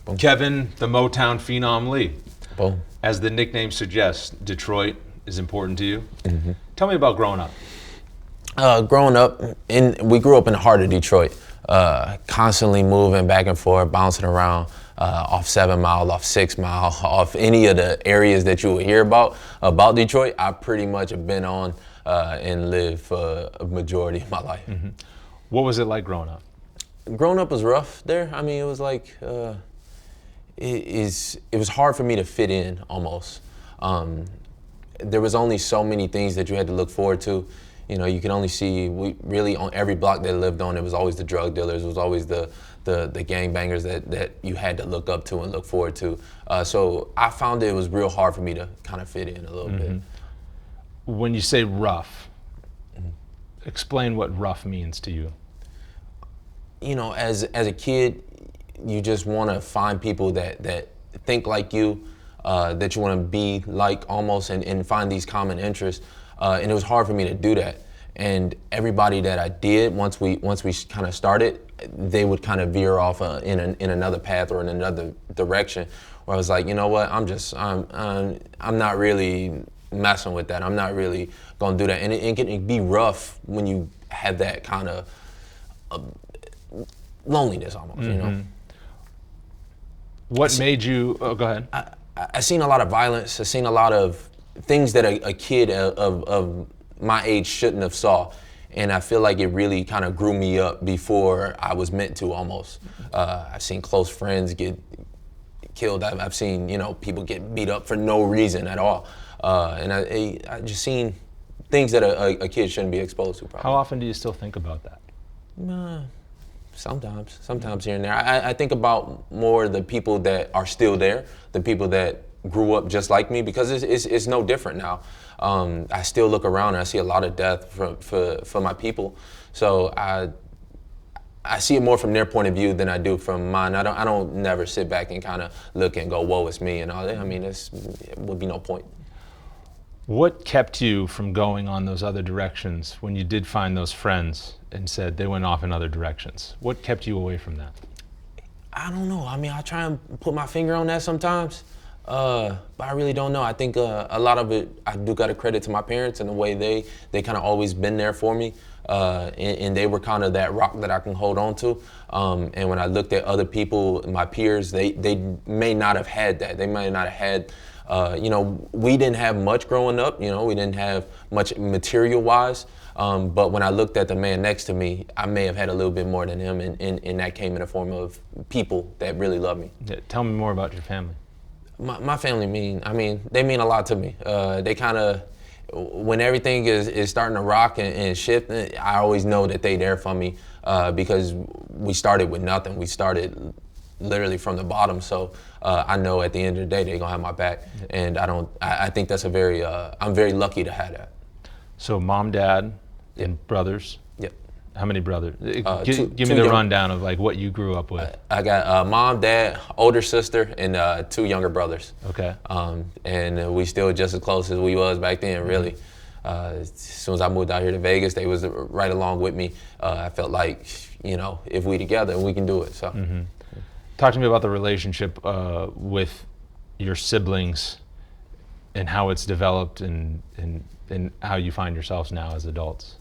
Boom. Kevin, the Motown phenom Lee. Boom. As the nickname suggests, Detroit is important to you. Tell me about growing up. Growing up, we grew up in the heart of Detroit, constantly moving back and forth, bouncing around off 7 Mile, off 6 Mile, off any of the areas that you would hear about Detroit. I pretty much have been on and lived for a majority of my life. What was it like growing up? Growing up was rough there. I mean, it was like, it was hard for me to fit in almost. There was only so many things that you had to look forward to. You know, you can only see, really on every block that I lived on, it was always the drug dealers, it was always the gangbangers that you had to look up to and look forward to. So I found it was real hard for me to kind of fit in a little bit. When you say rough, explain what rough means to you. You know, as a kid, you just want to find people that think like you, that you want to be like almost, and find these common interests. And it was hard for me to do that. And everybody that I did, once we kind of started, they would kind of veer off in another path or in another direction. Where I was like, you know what? I'm not really messing with that. I'm not really gonna do that. And it can be rough when you have that kind of loneliness almost. You know. What made you? Oh, go ahead. I seen a lot of violence. I seen a lot of things that a kid of my age shouldn't have saw, and I feel like it really kind of grew me up before I was meant to almost. I've seen close friends get killed. I've seen, you know, people get beat up for no reason at all, and I just seen things that a kid shouldn't be exposed to. Probably. How often do you still think about that? Sometimes here and there. I think about more the people that are still there, the people that grew up just like me, because it's no different now. I still look around and I see a lot of death for my people. So I see it more from their point of view than I do from mine. I don't never sit back and kind of look and go, whoa, it's me and all that. I mean, it would be no point. What kept you from going on those other directions when you did find those friends and said they went off in other directions? What kept you away from that? I don't know. I mean, I try and put my finger on that sometimes, but I really don't know. I think a lot of it, I do got to credit to my parents and the way they kind of always been there for me, and they were kind of that rock that I can hold on to. And when I looked at other people, my peers, they may not have had that. They may not have had. You know, we didn't have much growing up, you know, we didn't have much material-wise, but when I looked at the man next to me, I may have had a little bit more than him, and that came in the form of people that really love me. Yeah, tell me more about your family. My family they mean a lot to me. They kind of, when everything is starting to rock and shift, I always know that they there for me, because we started with nothing. We started literally from the bottom, so I know at the end of the day they're gonna have my back, and I think that's I'm very lucky to have that. So mom, dad, and brothers. Yep. How many brothers? Give me two the rundown of like what you grew up with. I got mom, dad, older sister, and 2 younger brothers. Okay. And we still just as close as we was back then, really. As soon as I moved out here to Vegas, they was right along with me. I felt like, you know, if we together, we can do it. So. Talk to me about the relationship with your siblings and how it's developed and how you find yourselves now as adults.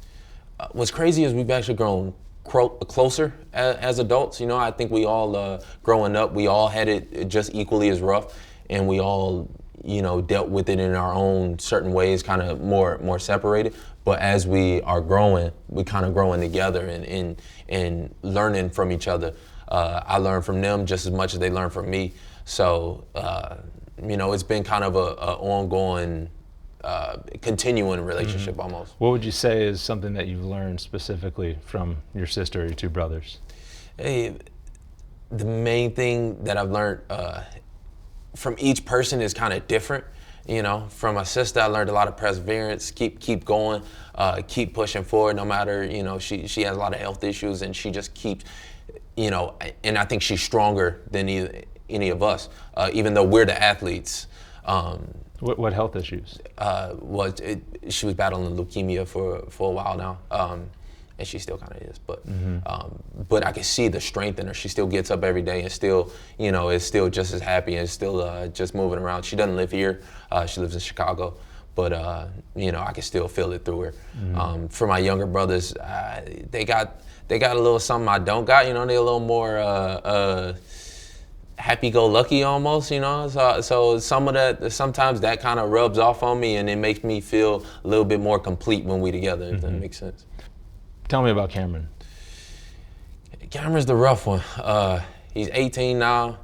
What's crazy is we've actually grown closer as adults. You know, I think we all, growing up, we all had it just equally as rough, and we all, you know, dealt with it in our own certain ways, kind of more separated. But as we are growing, we kind of growing together and learning from each other. I learn from them just as much as they learn from me. So, you know, it's been kind of a ongoing, continuing relationship almost. What would you say is something that you've learned specifically from your sister or your 2 brothers? Hey, the main thing that I've learned from each person is kind of different. You know, from my sister, I learned a lot of perseverance, keep going, keep pushing forward no matter, you know, she has a lot of health issues, and she just keeps, you know, and I think she's stronger than any of us, even though we're the athletes. What health issues? She was battling leukemia for a while now. and she still kind of is. But I can see the strength in her. She still gets up every day and still, is still just as happy and still just moving around. She doesn't live here. She lives in Chicago. But, I can still feel it through her. For my younger brothers, they got a little something I don't got. They're a little more happy-go-lucky almost, So sometimes that kind of rubs off on me, and it makes me feel a little bit more complete when we together, if that makes sense. Tell me about Cameron. Cameron's the rough one. He's 18 now.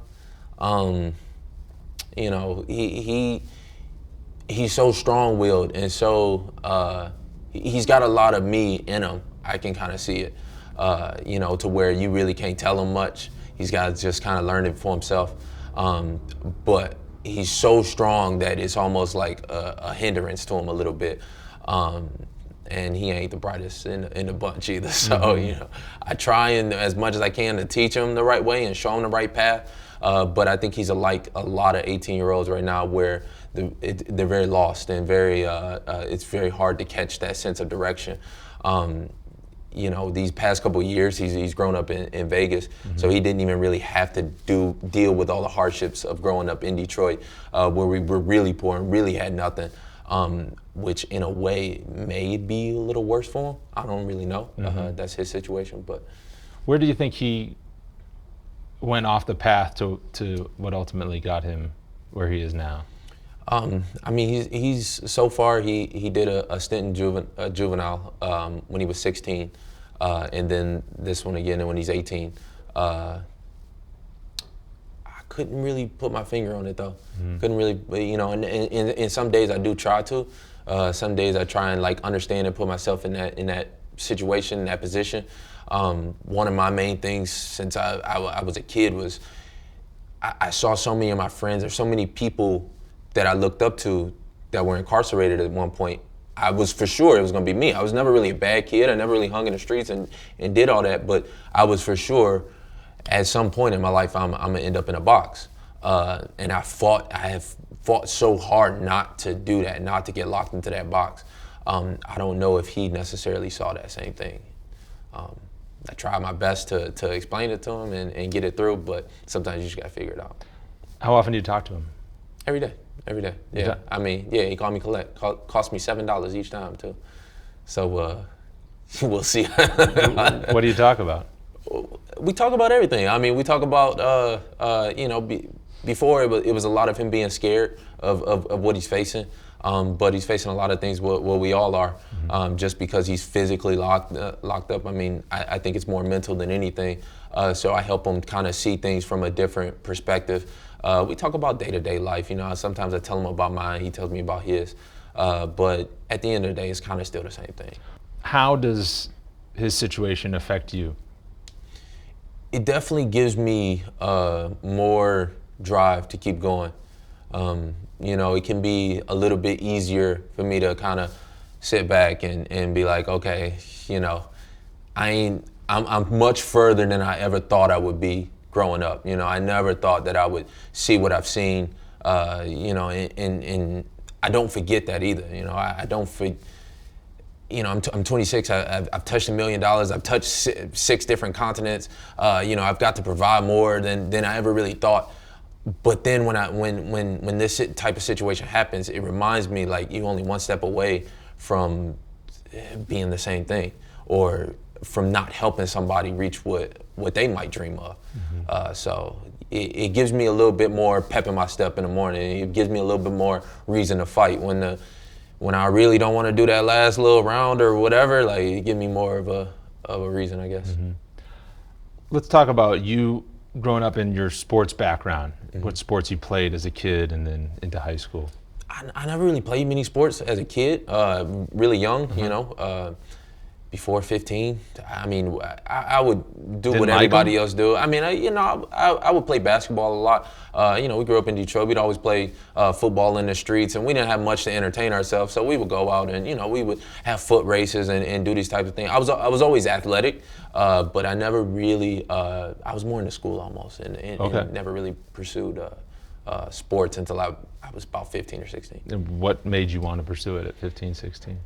He's so strong-willed, and so he's got a lot of me in him. I can kind of see it, to where you really can't tell him much. He's got to just kind of learn it for himself. But he's so strong that it's almost like a hindrance to him a little bit. And he ain't the brightest in the bunch either. So, I try and as much as I can to teach him the right way and show him the right path. But I think he's like a lot of 18-year-olds right now where they're very lost and it's very hard to catch that sense of direction. These past couple of years, he's grown up in Vegas, so he didn't even really have to deal with all the hardships of growing up in Detroit, where we were really poor and really had nothing, which in a way may be a little worse for him. I don't really know. That's his situation. But where do you think he went off the path to what ultimately got him where he is now? He's so far he did a stint in juvenile when he was 16, and then this one again when he's 18. I couldn't really put my finger on it though. Couldn't really, and some days I do try to. Some days I try and understand and put myself in that situation, in that position. One of my main things since I was a kid was I saw so many of my friends, there's so many people that I looked up to that were incarcerated at one point. I was for sure it was gonna be me. I was never really a bad kid. I never really hung in the streets and did all that, but I was for sure at some point in my life I'm gonna end up in a box. And I have fought so hard not to do that, not to get locked into that box. I don't know if he necessarily saw that same thing. I tried my best to explain it to him and get it through, but sometimes you just gotta figure it out. How often do you talk to him? Every day. Yeah. He called me collect. Cost me $7 each time too. So we'll see. What do you talk about? We talk about everything. We talk about before it was a lot of him being scared of what he's facing. But he's facing a lot of things what we all are, just because he's physically locked up. I think it's more mental than anything. So I help him kind of see things from a different perspective. We talk about day-to-day life. Sometimes I tell him about mine, he tells me about his. But at the end of the day, it's kind of still the same thing. How does his situation affect you? It definitely gives me more drive to keep going. It can be a little bit easier for me to kind of sit back and be like, okay, I'm much further than I ever thought I would be growing up. I never thought that I would see what I've seen, and I don't forget that either. I don't forget. I'm 26. I've touched $1 million. I've touched six different continents. I've got to provide more than I ever really thought. But then when this type of situation happens, it reminds me you're only one step away from being the same thing, or from not helping somebody reach what they might dream of. So it gives me a little bit more pep in my step in the morning. It gives me a little bit more reason to fight when I really don't want to do that last little round or whatever. It gives me more of a reason, I guess. Let's talk about you growing up in your sports background. What sports you played as a kid and then into high school? I never really played many sports as a kid. Really young, before 15. I would do what everybody else do. I would play basketball a lot. We grew up in Detroit. We'd always play football in the streets, and we didn't have much to entertain ourselves. So we would go out and we would have foot races and do these types of things. I was always athletic, but I never really. I was more into school almost, and never really pursued sports until I was about 15 or 16. And what made you want to pursue it at 15, 16?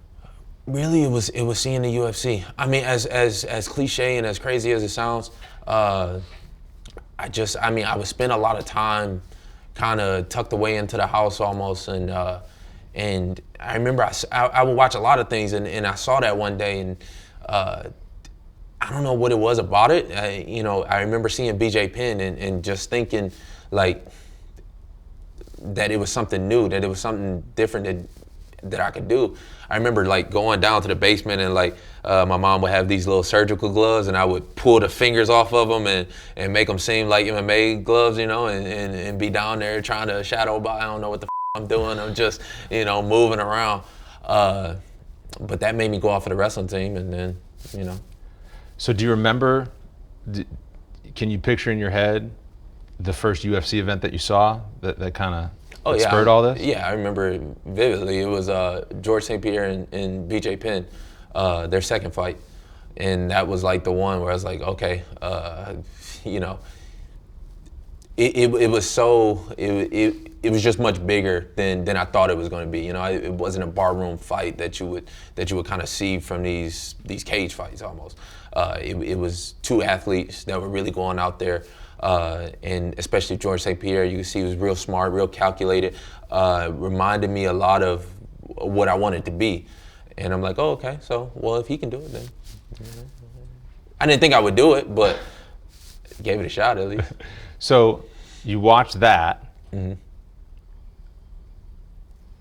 Really, it was seeing the UFC. I mean, as cliche and as crazy as it sounds, I would spend a lot of time kind of tucked away into the house almost, and I remember I would watch a lot of things, and I saw that one day, and I don't know what it was about it. I remember seeing BJ Penn and just thinking like that it was something new, that it was something different that I could do. I remember like going down to the basement and like my mom would have these little surgical gloves, and I would pull the fingers off of them and make them seem like MMA gloves, and be down there trying to shadow box. I don't know what the I'm doing. I'm just, moving around. But that made me go off of the wrestling team, and then. So do you remember, can you picture in your head the first UFC event that you saw that kind of spurred all this? Yeah, I remember vividly. It was George St. Pierre and BJ Penn, their second fight. And that was like the one where I was like, okay, it was just much bigger than I thought it was going to be. It wasn't a barroom fight that you would kind of see from these cage fights almost. It was two athletes that were really going out there, and especially George St. Pierre. You can see he was real smart, real calculated. Reminded me a lot of what I wanted to be, and I'm like, oh, okay. So, well, if he can do it, then I didn't think I would do it, but gave it a shot at least. So you watched that, Mm-hmm.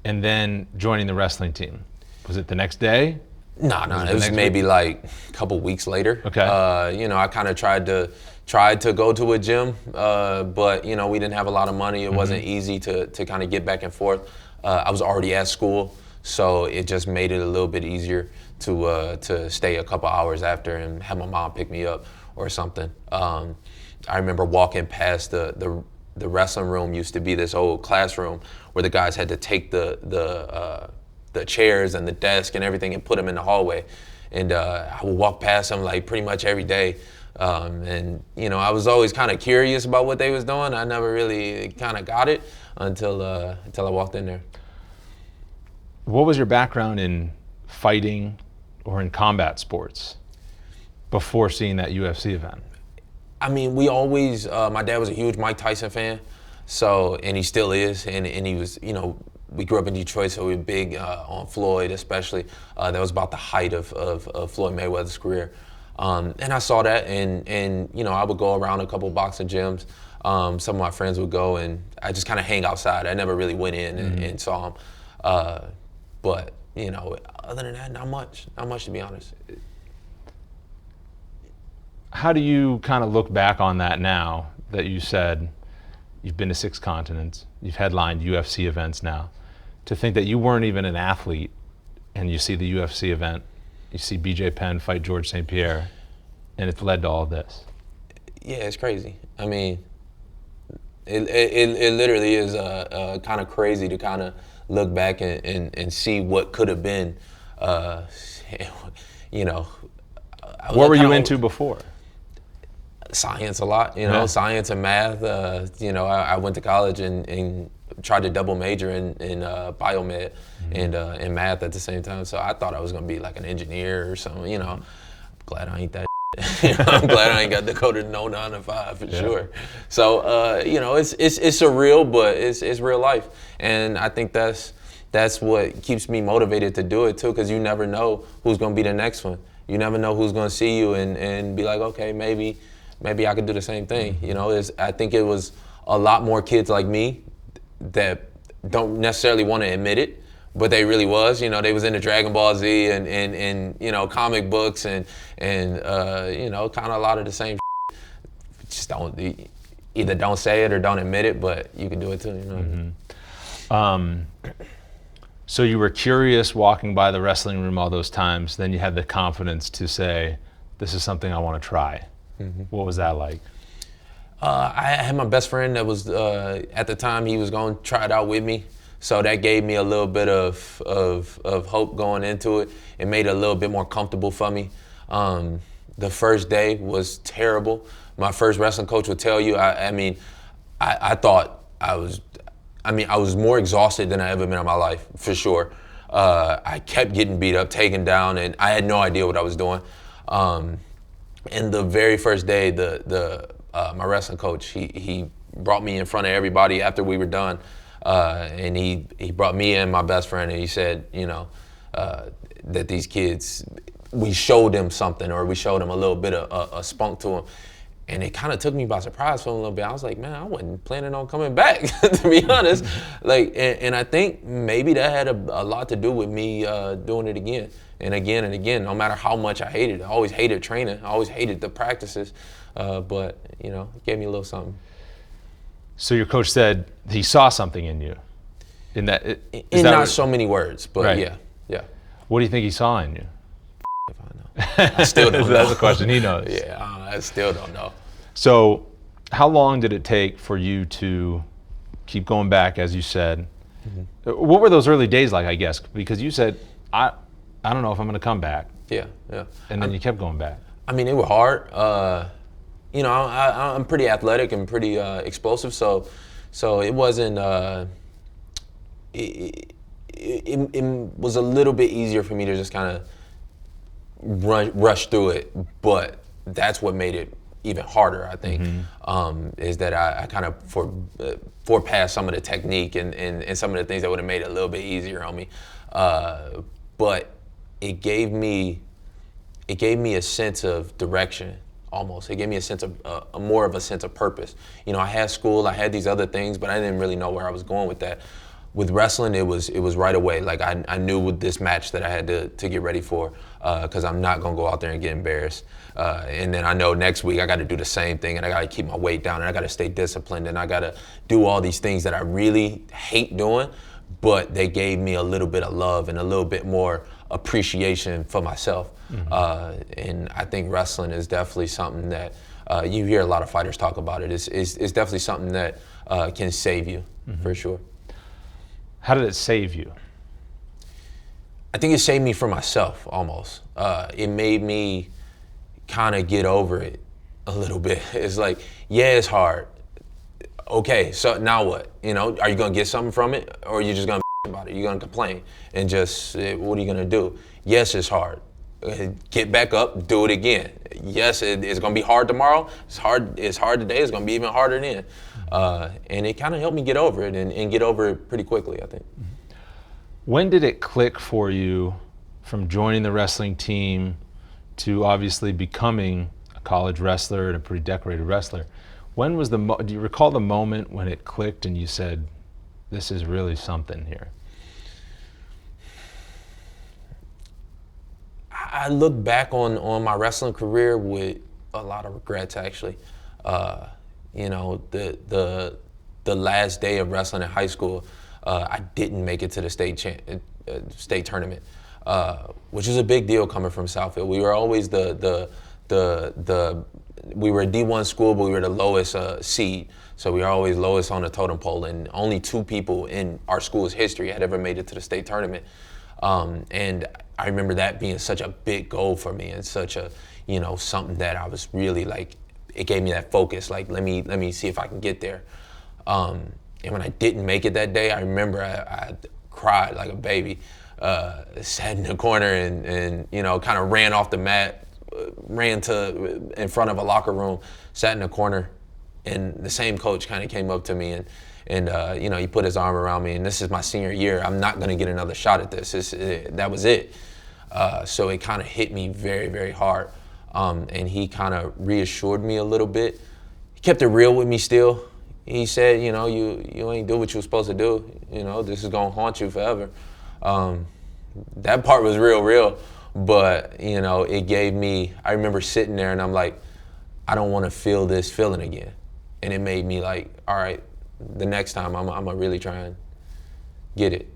and then joining the wrestling team. Was it the next day? No, it was maybe like a couple weeks later. Okay. I kind of tried to go to a gym, but we didn't have a lot of money. It wasn't easy to kind of get back and forth. I was already at school, so it just made it a little bit easier to stay a couple hours after and have my mom pick me up or something. I remember walking past the wrestling room. Used to be this old classroom where the guys had to take the chairs and the desk and everything and put them in the hallway. And I would walk past them like pretty much every day. And I was always kind of curious about what they was doing. I never really kind of got it until I walked in there. What was your background in fighting or in combat sports before seeing that UFC event? I mean, we always, my dad was a huge Mike Tyson fan, and he still is, and he was, we grew up in Detroit, so we were big on Floyd, especially. That was about the height of Floyd Mayweather's career. And I saw that, and I would go around a couple boxing gyms. Some of my friends would go, and I just kind of hang outside. I never really went in and saw them. But, other than that, not much to be honest. How do you kind of look back on that now that you said you've been to 6 continents, you've headlined UFC events now, to think that you weren't even an athlete and you see the UFC event, you see BJ Penn fight George St. Pierre, and it's led to all this? Yeah, it's crazy. I mean, it literally is kind of crazy to kind of look back and see what could have been. What were you into before? Science a lot, science and math. I went to college and tried to double major in biomed and math at the same time. So I thought I was gonna be like an engineer or something. I'm glad I ain't that. I'm glad I ain't got the code to no 9 to 5 for sure. So it's surreal, but it's real life, and I think that's what keeps me motivated to do it too, because you never know who's gonna be the next one. You never know who's gonna see you and be like, okay, maybe I could do the same thing. I think it was a lot more kids like me that don't necessarily want to admit it, but they really was. They was into Dragon Ball Z and comic books and kind of a lot of the same. Just either don't say it or don't admit it, but you can do it too. So you were curious walking by the wrestling room all those times, then you had the confidence to say, this is something I want to try. What was that like? I had my best friend that was, at the time, he was going to try it out with me. So that gave me a little bit of hope going into it. It made it a little bit more comfortable for me. The first day was terrible. My first wrestling coach would tell you, I thought I was more exhausted than I ever been in my life, for sure. I kept getting beat up, taken down, and I had no idea what I was doing. And the very first day, my wrestling coach, he brought me in front of everybody after we were done, and he brought me and my best friend, and he said, that these kids, we showed them something, or we showed them a little bit of a spunk to them. And it kind of took me by surprise for a little bit. I was like, man, I wasn't planning on coming back, to be honest. And I think maybe that had a lot to do with me doing it again and again and again. No matter how much I hated it, I always hated training. I always hated the practices, but it gave me a little something. So your coach said he saw something in you. In that, not so many words, but right. yeah. What do you think he saw in you? If I know, I still don't know. That's a question he knows. Yeah, I still don't know. So, how long did it take for you to keep going back, as you said? Mm-hmm. What were those early days like, I guess? Because you said, I don't know if I'm going to come back. Yeah. And then you kept going back. I mean, it was hard. I'm pretty athletic and pretty explosive, so it wasn't. It was a little bit easier for me to just kind of rush through it, but that's what made it even harder, I think, is that I kind of forepassed some of the technique and some of the things that would have made it a little bit easier on me. But it gave me a sense of direction, almost. It gave me a sense of more of a sense of purpose. I had school, I had these other things, but I didn't really know where I was going with that. With wrestling, it was right away. Like I knew with this match that I had to get ready for, because I'm not gonna go out there and get embarrassed. And then I know next week I got to do the same thing, and I got to keep my weight down, and I got to stay disciplined, and I got to do all these things that I really hate doing, but they gave me a little bit of love and a little bit more appreciation for myself. And I think wrestling is definitely something that you hear a lot of fighters talk about it. It's definitely something that can save you, for sure. How did it save you? I think it saved me from myself, almost. It made me kind of get over it a little bit. It's like, yeah, it's hard. Okay, so now what? Are you gonna get something from it, or are you just gonna about it? You're gonna complain and just, what are you gonna do? Yes, it's hard. Get back up, do it again. Yes, it's gonna be hard tomorrow. It's hard today. It's gonna be even harder then. And it kind of helped me get over it and get over it pretty quickly, I think. When did it click for you from joining the wrestling team to obviously becoming a college wrestler and a pretty decorated wrestler? When was do you recall the moment when it clicked and you said, this is really something here? I look back on my wrestling career with a lot of regrets, actually. The last day of wrestling in high school, I didn't make it to the state tournament, which is a big deal coming from Southfield. We were always we were a D1 school, but we were the lowest seed. So we were always lowest on the totem pole, and only 2 people in our school's history had ever made it to the state tournament. And I remember that being such a big goal for me, and such a, something that I was really like, it gave me that focus, like, let me see if I can get there. And when I didn't make it that day, I remember I cried like a baby, sat in the corner and kind of ran off the mat, ran to in front of a locker room, sat in the corner, and the same coach kind of came up to me and he put his arm around me, and this is my senior year. I'm not gonna get another shot at this. That was it. So it kind of hit me very, very hard. And he kind of reassured me a little bit. He kept it real with me still. He said, you ain't do what you were supposed to do. This is gonna haunt you forever. That part was real. But, it gave me, I remember sitting there and I'm like, I don't want to feel this feeling again. And it made me like, all right, the next time I'm gonna really try and get it.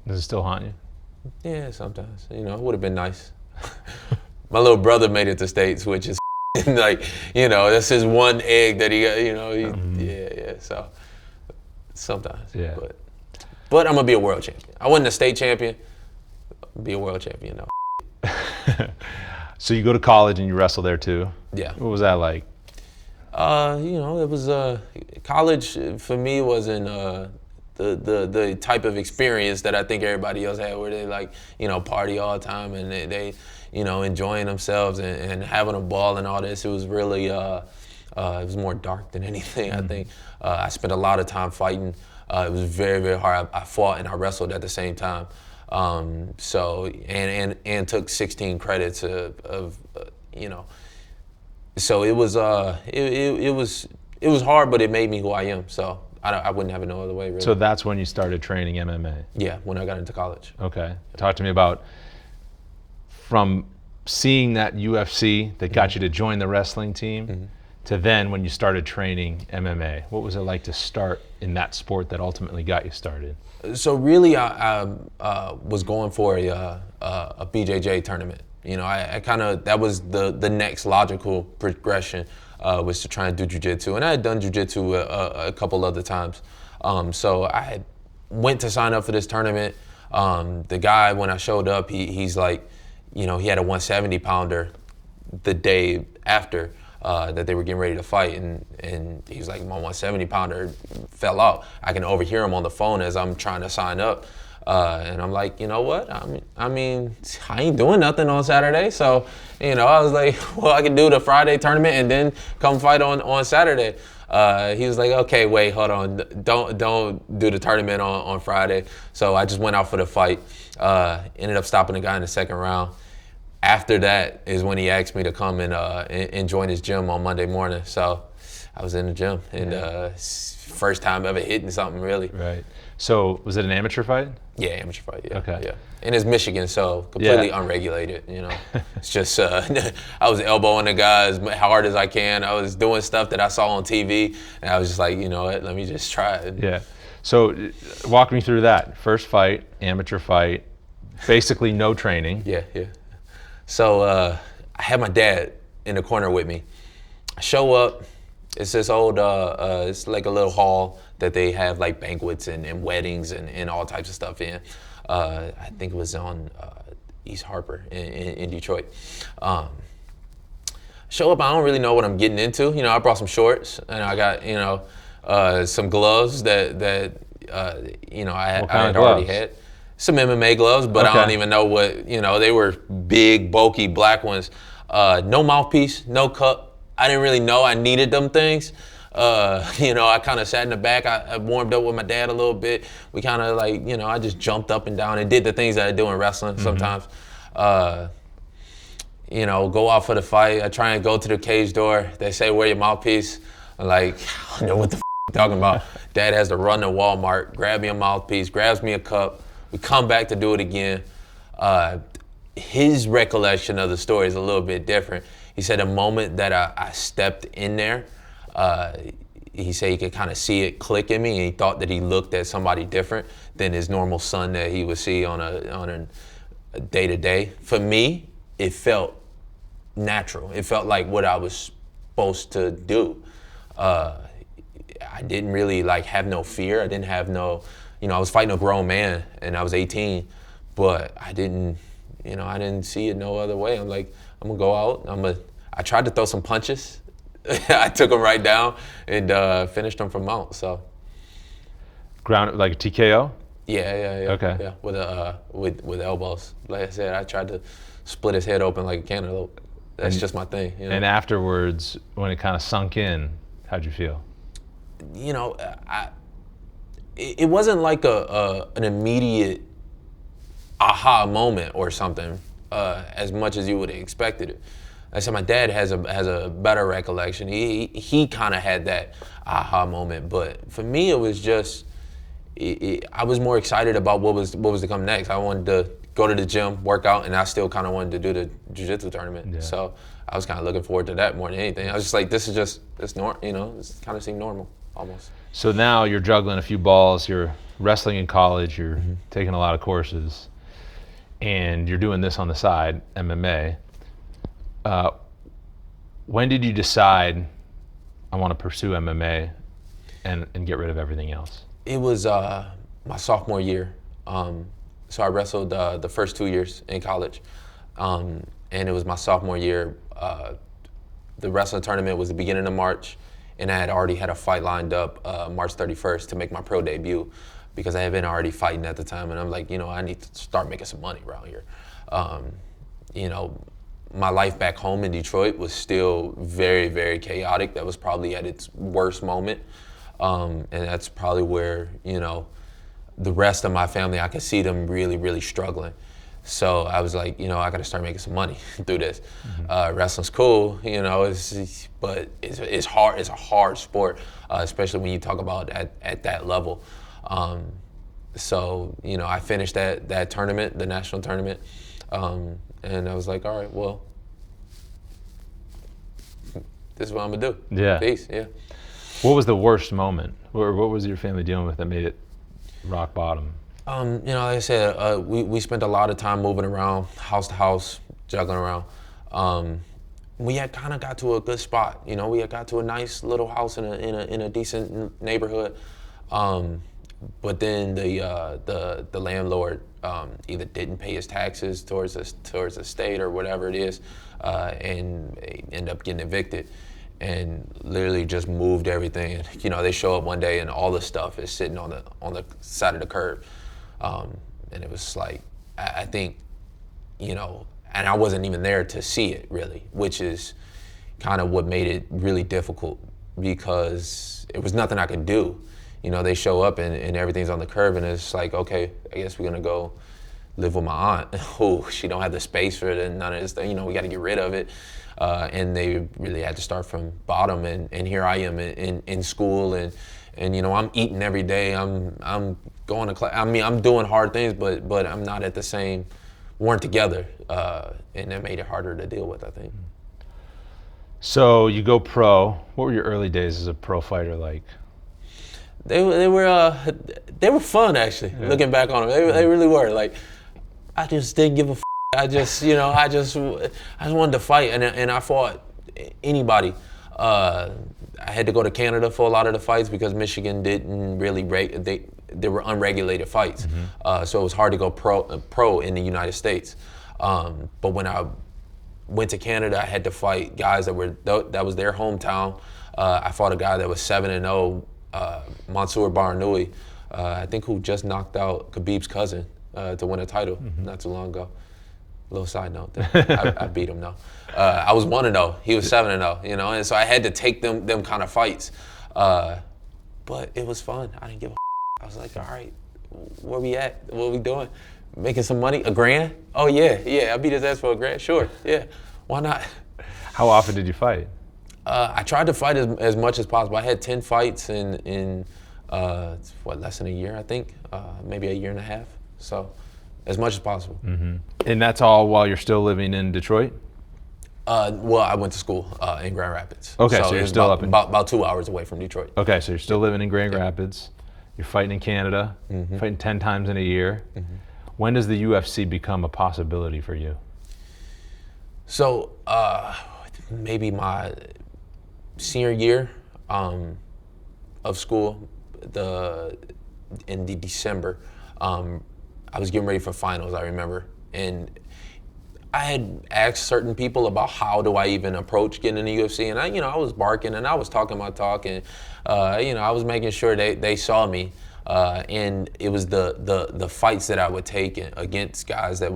Does it still haunt you? Yeah, sometimes. It would have been nice. My little brother made it to States, which is like, that's his one egg that he got, yeah. So sometimes, yeah. But I'm gonna be a world champion. I wasn't a state champion, be a world champion though. So you go to college and you wrestle there too? Yeah. What was that like? It was college for me wasn't the type of experience that I think everybody else had, where they like, party all the time and they enjoying themselves and having a ball and all this. It was really, it was more dark than anything, I think. I spent a lot of time fighting. It was very, very hard. I fought and I wrestled at the same time. So took 16 credits of so it was it was hard, but it made me who I am. So I wouldn't have it no other way, really. So that's when you started training MMA? Yeah, when I got into college. Okay. Talk to me about, from seeing that UFC that got you to join the wrestling team to then when you started training MMA. What was it like to start in that sport that ultimately got you started? So really, I was going for a BJJ tournament. I kind of, that was the next logical progression, was to try and do jiu-jitsu. And I had done jiu-jitsu a couple other times. So I went to sign up for this tournament. The guy, when I showed up, he's like, he had a 170 pounder the day after that they were getting ready to fight. And he's like, my 170 pounder fell out. I can overhear him on the phone as I'm trying to sign up. And I'm like, you know what? I mean, I ain't doing nothing on Saturday. So, I was like, well, I can do the Friday tournament and then come fight on Saturday. He was like, okay, wait, hold on. Don't do the tournament on Friday. So I just went out for the fight. Ended up stopping the guy in the second round. After that is when he asked me to come and join his gym on Monday morning. So I was in the gym, and first time ever hitting something, really. Right. So was it an amateur fight? Yeah, amateur fight, yeah. Okay. Yeah. And it's Michigan, so completely unregulated, It's just, I was elbowing the guy as hard as I can. I was doing stuff that I saw on TV, and I was just like, you know what, let me just try it. Yeah. So walk me through that. First fight, amateur fight, basically no training. Yeah. So I had my dad in the corner with me. I show up. It's this old, it's like a little hall that they have like banquets and weddings and all types of stuff in. I think it was on East Harper in Detroit. Show up, I don't really know what I'm getting into. I brought some shorts and I got, some gloves that I had already had. Some MMA gloves, but I don't even know what, they were big, bulky black ones. No mouthpiece, no cup. I didn't really know I needed them things. I kind of sat in the back. I warmed up with my dad a little bit. We kind of like, I just jumped up and down and did the things that I do in wrestling sometimes. Go out for the fight. I try and go to the cage door. They say, wear your mouthpiece. I'm like, I don't know what the you're talking about. Dad has to run to Walmart, grab me a mouthpiece, grabs me a cup. We come back to do it again. His recollection of the story is a little bit different. He said the moment that I stepped in there, he said he could kind of see it click in me, and he thought that he looked at somebody different than his normal son that he would see on a day-to-day. For me, it felt natural. It felt like what I was supposed to do. I didn't really have no fear. I didn't have no, I was fighting a grown man and I was 18, but I didn't see it no other way. I'm like, I'm gonna go out. I tried to throw some punches. I took them right down and finished them from out. So. Ground like a TKO? Yeah. Okay. Yeah, with elbows. Like I said, I tried to split his head open like a cantaloupe. That's just my thing. And afterwards, when it kind of sunk in, how'd you feel? It wasn't like an immediate aha moment or something, as much as you would have expected it. I said my dad has a better recollection. He kind of had that aha moment, but for me it was just I was more excited about what was to come next. I wanted to go to the gym, work out, and I still kind of wanted to do the jiu-jitsu tournament. Yeah. So I was kind of looking forward to that more than anything. I was just like, this normal, this kind of seemed normal almost. So now you're juggling a few balls. You're wrestling in college. You're taking a lot of courses, and you're doing this on the side, MMA. When did you decide I want to pursue MMA and get rid of everything else? It was my sophomore year. So I wrestled the first 2 years in college, and it was my sophomore year. The wrestling tournament was the beginning of March, and I had already had a fight lined up March 31st to make my pro debut, because I had been already fighting at the time, and I'm like, I need to start making some money around here. My life back home in Detroit was still very, very chaotic. That was probably at its worst moment. And that's probably where, the rest of my family, I could see them really, really struggling. So I was like, I got to start making some money through this. Wrestling's cool, but it's hard. It's a hard sport, especially when you talk about at that level. So I finished that tournament, the national tournament, and I was like, all right, well, this is what I'm gonna do. Yeah. Peace. Yeah. What was the worst moment, or what was your family dealing with that made it rock bottom? Like I said, we spent a lot of time moving around, house to house, juggling around. We had kind of got to a good spot. We had got to a nice little house in a decent neighborhood. But then the landlord either didn't pay his taxes towards the state or whatever it is, and ended up getting evicted, and literally just moved everything. They show up one day and all the stuff is sitting on the side of the curb, and it was like, I think, and I wasn't even there to see it really, which is kind of what made it really difficult, because it was nothing I could do. They show up and everything's on the curb, and it's like, okay, I guess we're gonna go live with my aunt. Oh, she don't have the space for it and none of this thing. We got to get rid of it. And they really had to start from bottom. And here I am in school, and I'm eating every day. I'm going to class. I mean, I'm doing hard things, but I'm not at the same. Weren't together, and that made it harder to deal with, I think. So you go pro. What were your early days as a pro fighter like? They were fun, actually. Yeah. Looking back on them, they really were. Like, I just didn't give a. I just wanted to fight, and I fought anybody. I had to go to Canada for a lot of the fights because Michigan didn't really they were unregulated fights, so it was hard to go pro in the United States. But when I went to Canada, I had to fight guys that was their hometown. I fought a guy that was 7-0. Mansour Barnouhi, I think, who just knocked out Khabib's cousin to win a title not too long ago. Little side note there. I beat him though. I was 1-0. He was 7-0. And so I had to take them kind of fights. But it was fun. I didn't give a. I was like, all right, where we at? What are we doing? Making some money? $1,000? Oh yeah. I beat his ass for $1,000. Sure. Yeah. Why not? How often did you fight? I tried to fight as much as possible. I had 10 fights in less than a year, I think, maybe a year and a half. So, as much as possible. Mm-hmm. And that's all while you're still living in Detroit? Well, I went to school in Grand Rapids. Okay, so you're still about 2 hours away from Detroit. Okay, so you're still living in Grand Rapids. You're fighting in Canada, fighting 10 times in a year. When does the UFC become a possibility for you? So, maybe my senior year of school, in December, I was getting ready for finals, I remember, and I had asked certain people about how do I even approach getting in the UFC, and I was barking and I was talking my talk, and I was making sure they saw me, and it was the fights that I would take against guys that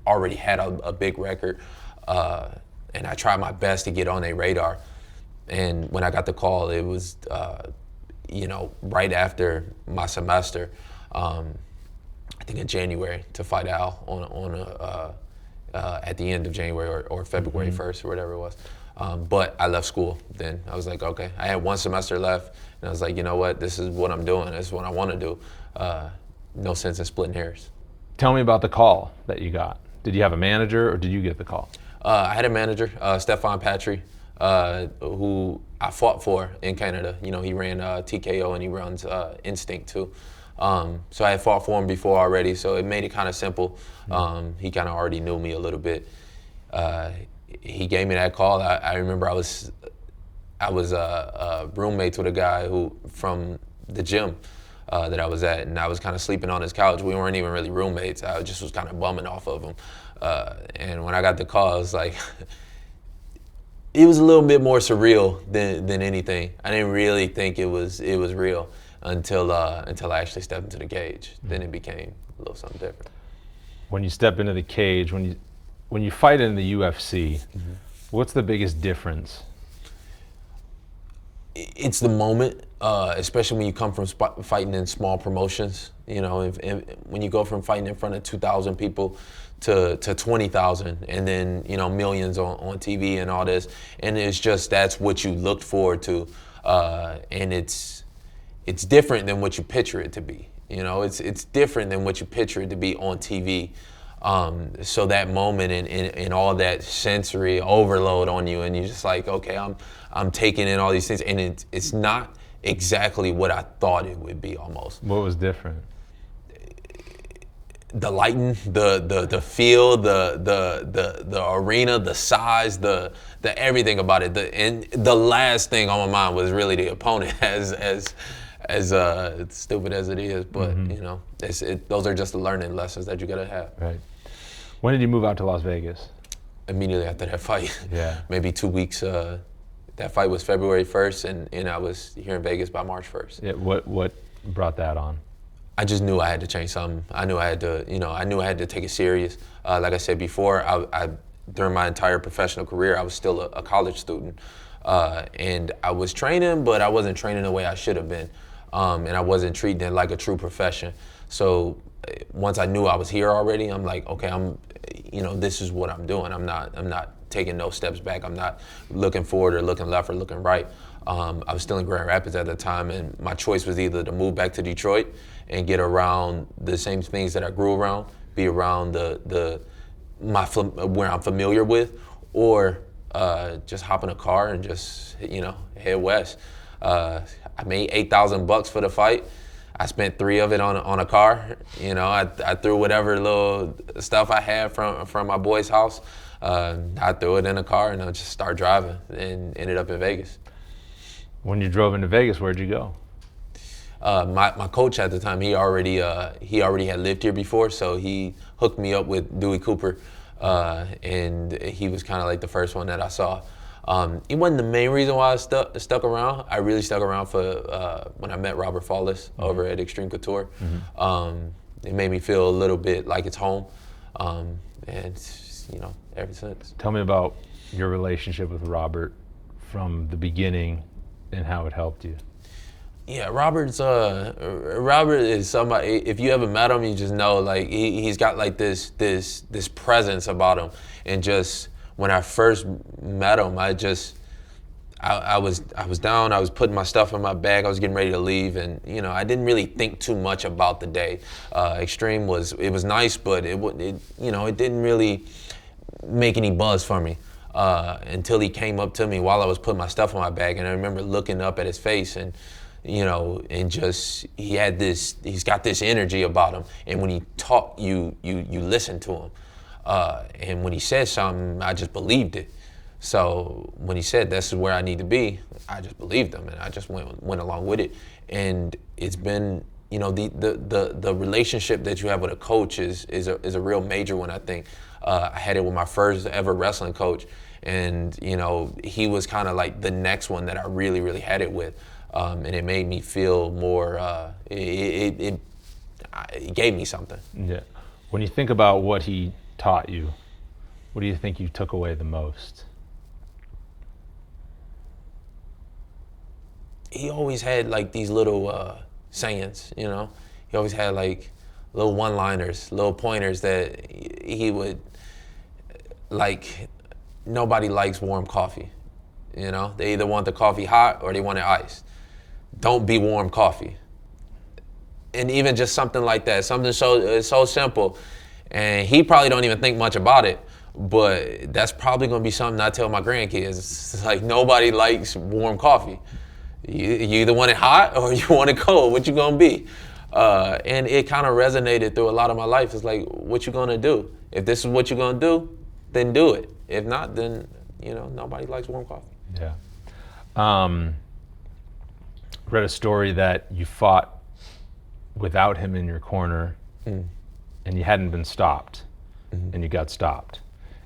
already had a big record, and I tried my best to get on their radar. And when I got the call, it was, right after my semester, I think in January, to fight Al at the end of January or February 1st or whatever it was. But I left school then. I was like, okay. I had one semester left, and I was like, you know what? This is what I'm doing. This is what I want to do. No sense in splitting hairs. Tell me about the call that you got. Did you have a manager, or did you get the call? I had a manager, Stefan Patry, who I fought for in Canada. He ran TKO and he runs Instinct too. So I had fought for him before already, so it made it kind of simple. He kind of already knew me a little bit. He gave me that call. I remember I was roommates with a guy from the gym that I was at, and I was kind of sleeping on his couch. We weren't even really roommates. I just was kind of bumming off of him. And when I got the call, I was like, It was a little bit more surreal than anything. I didn't really think it was real until I actually stepped into the cage. Then it became a little something different. When you step into the cage, when you fight in the UFC, what's the biggest difference? It's the moment, especially when you come from fighting in small promotions. You know, when you go from fighting in front of 2,000 people to 20,000, and then, you know, millions on TV and all this, and it's just, that's what you looked forward to, and it's different than what you picture it to be. You know, it's different than what you picture it to be on TV. So that moment and all that sensory overload on you, and you're just like, okay, I'm taking in all these things, and it's not exactly what I thought it would be almost. What was different? The lighting, the feel, the arena, the size, the everything about it. And the last thing on my mind was really the opponent, as stupid as it is, but you know, those are just the learning lessons that you gotta have. Right. When did you move out to Las Vegas? Immediately after that fight. Yeah. Maybe 2 weeks. That fight was February 1st, and I was here in Vegas by March 1st. Yeah. What brought that on? I just knew I had to change something. I knew I had to take it serious. Like I said before, I during my entire professional career, I was still a college student, and I was training, but I wasn't training the way I should have been. And I wasn't treating it like a true profession. So once I knew I was here already, I'm like, okay, this is what I'm doing. I'm not taking no steps back. I'm not looking forward or looking left or looking right. I was still in Grand Rapids at the time, and my choice was either to move back to Detroit and get around the same things that I grew around, be around where I'm familiar with, or just hop in a car and just head west. I made $8,000 for the fight. I spent 3 of it on a car. You know, I threw whatever little stuff I had from my boy's house. I threw it in a car and I just started driving and ended up in Vegas. When you drove into Vegas, where'd you go? My coach at the time, he already had lived here before, so he hooked me up with Dewey Cooper, and he was kind of like the first one that I saw. It wasn't the main reason why I stuck around. I really stuck around for when I met Robert Fallis over at Extreme Couture. It made me feel a little bit like it's home, and ever since. Tell me about your relationship with Robert from the beginning and how it helped you. Yeah, Robert is somebody, if you ever met him, you just know, like, he's got like this presence about him. And just when I first met him, I was down, I was putting my stuff in my bag, I was getting ready to leave, and I didn't really think too much about the day. Extreme was nice, but it didn't really make any buzz for me. Until he came up to me while I was putting my stuff in my bag, and I remember looking up at his face, and and just he's got this energy about him, and when he talked, you listen to him, and when he said something, I just believed it. So when he said this is where I need to be, I just believed him, and I just went along with it. And it's been the relationship that you have with a coach is a real major one, I think. I had it with my first ever wrestling coach, and he was kind of like the next one that I really, really had it with, and it made me feel more. It gave me something. Yeah. When you think about what he taught you, what do you think you took away the most? He always had like these little sayings, He always had like little one-liners, little pointers that he would, like, nobody likes warm coffee. They either want the coffee hot or they want it iced. Don't be warm coffee. And even just something like that, something so simple, and he probably don't even think much about it, but that's probably gonna be something I tell my grandkids. It's like, nobody likes warm coffee. You either want it hot or you want it cold. What you gonna be? And it kind of resonated through a lot of my life. It's like, what you gonna do? If this is what you're gonna do, then do it. If not, then nobody likes warm coffee. Yeah. Read a story that you fought without him in your corner, and you hadn't been stopped, and you got stopped,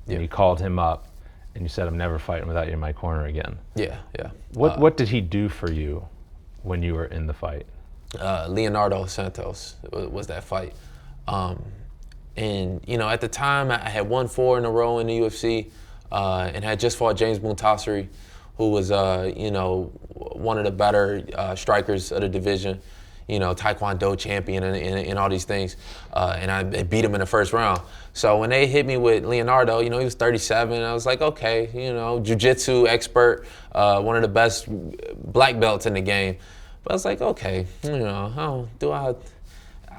and you called him up, and you said, "I'm never fighting without you in my corner again." Yeah, yeah. What did he do for you when you were in the fight? Leonardo Santos was that fight. And, you know, at the time, I had won 4 in a row in the UFC and had just fought James Muntasiri, who was, you know, one of the better strikers of the division, you know, Taekwondo champion and all these things. And I beat him in the first round. So when they hit me with Leonardo, you know, he was 37. I was like, okay, you know, jiu-jitsu expert, one of the best black belts in the game. But I was like, okay, you know,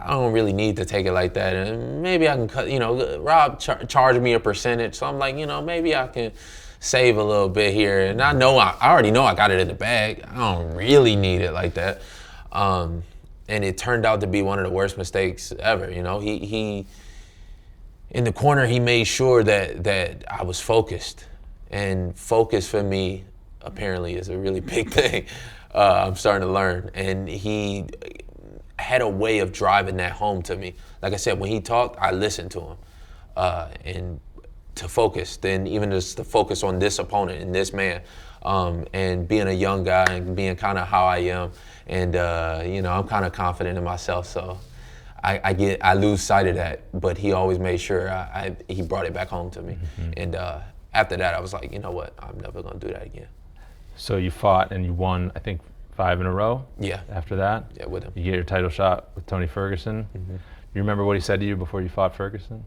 I don't really need to take it like that. And maybe I can cut, you know, Rob charged me a percentage. So I'm like, you know, maybe I can save a little bit here. And I already know I got it in the bag. I don't really need it like that. And it turned out to be one of the worst mistakes ever. You know, he in the corner, he made sure that I was focused. And focus for me, apparently, is a really big thing. I'm starting to learn. And he had a way of driving that home to me. Like I said, when he talked, I listened to him. And to focus, then even just to focus on this opponent and this man, and being a young guy and being kind of how I am. And, you know, I'm kind of confident in myself, so I lose sight of that. But he always made sure he brought it back home to me. Mm-hmm. And after that, I was like, you know what, I'm never going to do that again. So you fought and you won, I think, 5 in a row? Yeah. After that? Yeah, with him. You get your title shot with Tony Ferguson. Mm-hmm. You remember what he said to you before you fought Ferguson?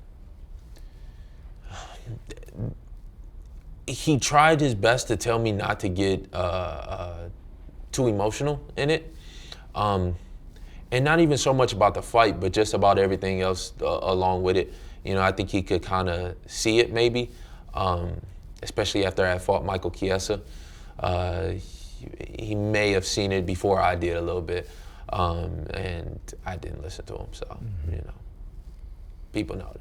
He tried his best to tell me not to get too emotional in it. And not even so much about the fight, but just about everything else along with it. You know, I think he could kind of see it maybe, especially after I fought Michael Chiesa. He may have seen it before I did a little bit, and I didn't listen to him. So, mm-hmm. You know, people know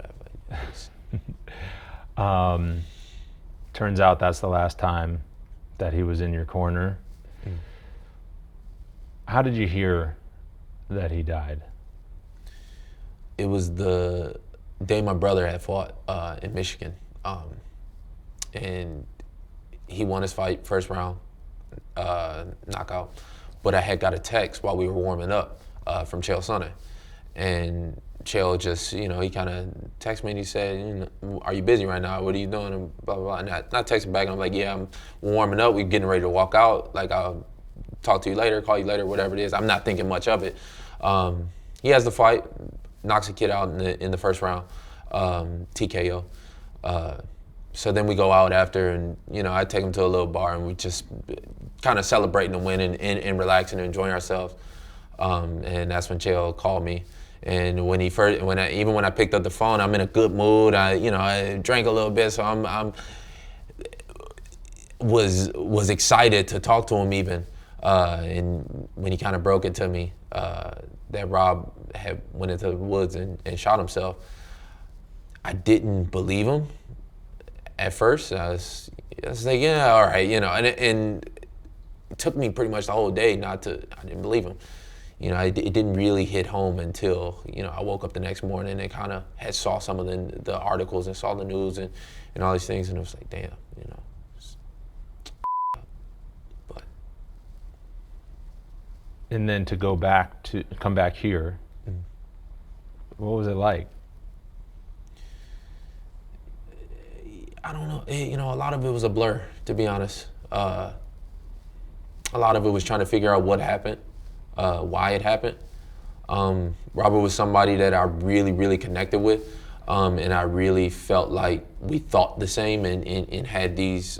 that. Turns out that's the last time that he was in your corner. Mm. How did you hear that he died? It was the day my brother had fought in Michigan, and he won his fight first round. Knockout, but I had got a text while we were warming up from Chael Sonnen, and Chael just, you know, he kind of texted me and he said, you know, "Are you busy right now? What are you doing?" And blah blah blah. And I texted back and I'm like, "Yeah, I'm warming up. We're getting ready to walk out. Like, I'll talk to you later, call you later, whatever it is." I'm not thinking much of it. He has the fight, knocks a kid out in the first round, TKO. So then we go out after, and you know, I take him to a little bar, and we just kind of celebrating the win and relaxing and enjoying ourselves. And that's when Chael called me. And when I picked up the phone, I'm in a good mood. I drank a little bit, so I was excited to talk to him even. And when he kind of broke it to me that Rob had went into the woods and shot himself, I didn't believe him at first. I was like, yeah, all right, you know. And it took me pretty much the whole day I didn't believe him. You know, it didn't really hit home until, you know, I woke up the next morning and kind of had saw some of the articles and saw the news and all these things, and it was like, damn, you know. But. And then to come back here, mm-hmm. What was it like? I don't know. You know, a lot of it was a blur, to be honest. A lot of it was trying to figure out what happened. Why it happened. Robert was somebody that I really, really connected with, and I really felt like we thought the same and had these,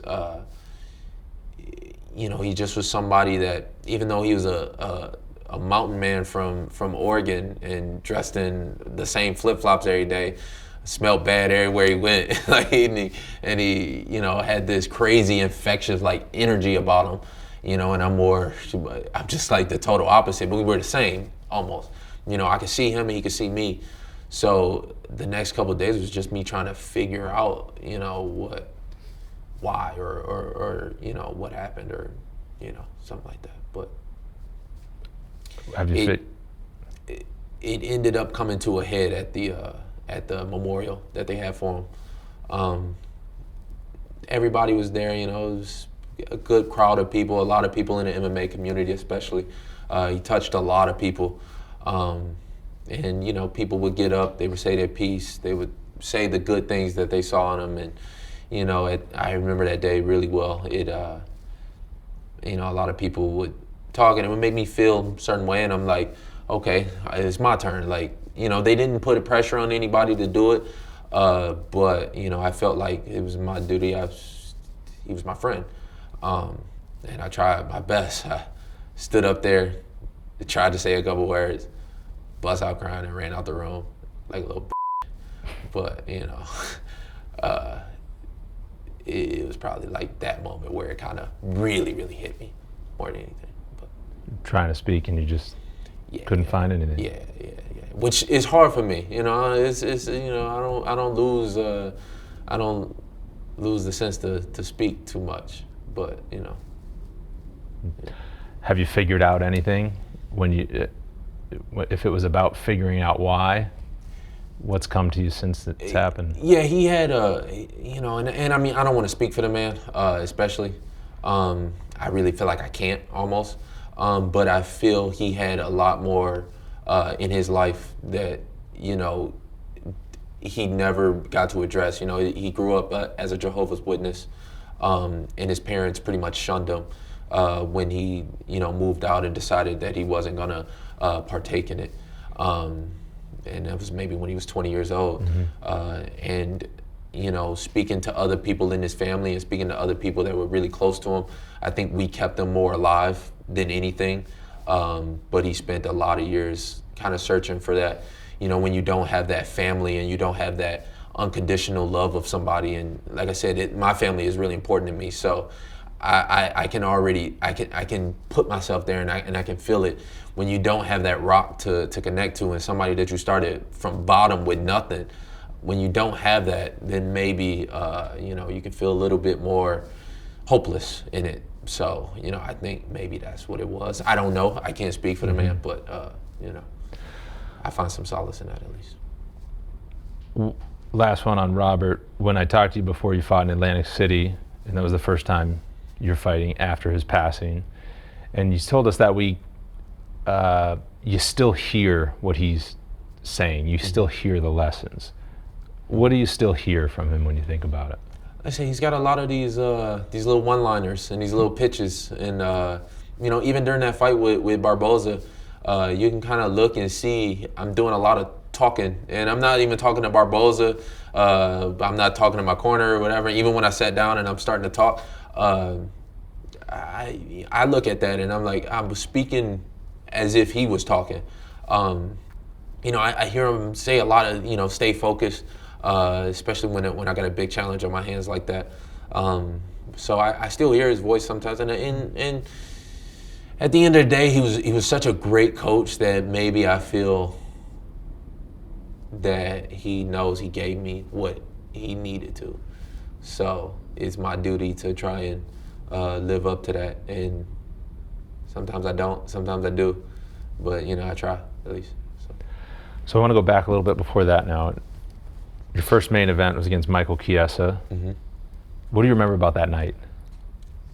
you know, he just was somebody that, even though he was a mountain man from Oregon and dressed in the same flip-flops every day, smelled bad everywhere he went, like, and he, you know, had this crazy infectious like energy about him. You know, and I'm just like the total opposite, but we were the same, almost. You know, I could see him and he could see me. So the next couple of days was just me trying to figure out, you know, why, or you know, what happened, or, you know, something like that. But it ended up coming to a head at the memorial that they had for him. everybody was there. You know, it was a good crowd of people. A lot of people in the MMA community, especially. He touched a lot of people, and you know, people would get up. They would say their piece. They would say the good things that they saw in him, and you know, I remember that day really well. It, you know, a lot of people would talk, and it would make me feel a certain way, and I'm like, okay, it's my turn. Like, you know, they didn't put a pressure on anybody to do it, but you know, I felt like it was my duty. He was my friend, and I tried my best. I stood up there, tried to say a couple words, bust out crying, and ran out the room like a little. But you know, it was probably like that moment where it kind of really hit me more than anything. But trying to speak and you just couldn't find anything. Yeah. Which is hard for me. You know, it's you know, I don't lose the sense to speak too much. But you know. Yeah. Have you figured out anything when you, if it was about figuring out why? What's come to you since it's happened? Yeah, he had you know, and I mean, I don't want to speak for the man, especially. I really feel like I can't almost, but I feel he had a lot more in his life that, you know, he never got to address. You know, he grew up as a Jehovah's Witness, and his parents pretty much shunned him when he, you know, moved out and decided that he wasn't gonna partake in it. And that was maybe when he was 20 years old. And, you know, speaking to other people in his family and speaking to other people that were really close to him, I think we kept him more alive than anything. But he spent a lot of years kind of searching for that. You know, when you don't have that family and you don't have that unconditional love of somebody. And like I said, my family is really important to me. So I can put myself there and I can feel it. When you don't have that rock to connect to and somebody that you started from bottom with nothing, when you don't have that, then maybe, you know, you can feel a little bit more hopeless in it. So, you know, I think maybe that's what it was. I don't know. I can't speak for the man, but, you know, I find some solace in that at least. Last one on Robert. When I talked to you before you fought in Atlantic City, and that was the first time you're fighting after his passing, and you told us that week, you still hear what he's saying. You still hear the lessons. What do you still hear from him when you think about it? I say he's got a lot of these little one-liners and these little pitches, and you know, even during that fight with Barboza, you can kind of look and see I'm doing a lot of talking, and I'm not even talking to Barboza. I'm not talking to my corner or whatever. Even when I sat down and I'm starting to talk, I look at that and I'm like, I'm speaking as if he was talking. You know, I hear him say a lot of, you know, stay focused, especially when I got a big challenge on my hands like that. So I still hear his voice sometimes, and at the end of the day, he was such a great coach that maybe I feel that he knows he gave me what he needed to. So it's my duty to try and live up to that. And sometimes I don't, sometimes I do, but you know, I try at least. So I want to go back a little bit before that now. Your first main event was against Michael Chiesa. What do you remember about that night?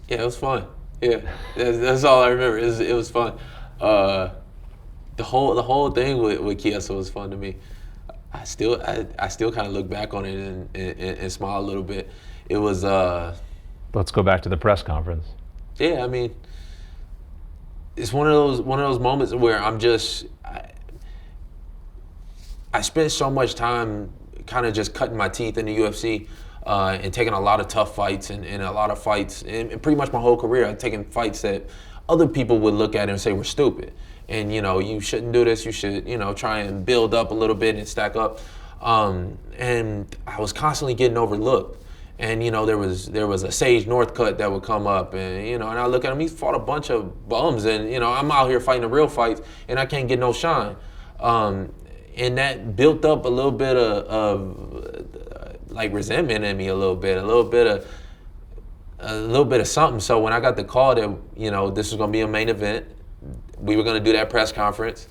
Yeah, it was fun. Yeah, that's all I remember. It was fun. The whole thing with Chiesa was fun to me. I still kind of look back on it and smile a little bit. It was. Let's go back to the press conference. Yeah, I mean, it's one of those moments where I'm just. I spent so much time kind of just cutting my teeth in the UFC and taking a lot of tough fights and a lot of fights, and pretty much my whole career I've taken fights that other people would look at and say were stupid. And, you know, you shouldn't do this, you should, you know, try and build up a little bit and stack up. And I was constantly getting overlooked. And, you know, there was a Sage Northcutt that would come up, and, you know, and I look at him, he's fought a bunch of bums, and, you know, I'm out here fighting the real fights and I can't get no shine. And that built up a little bit of like resentment in me, a little bit of something. So when I got the call that, you know, this was gonna be a main event, we were gonna do that press conference,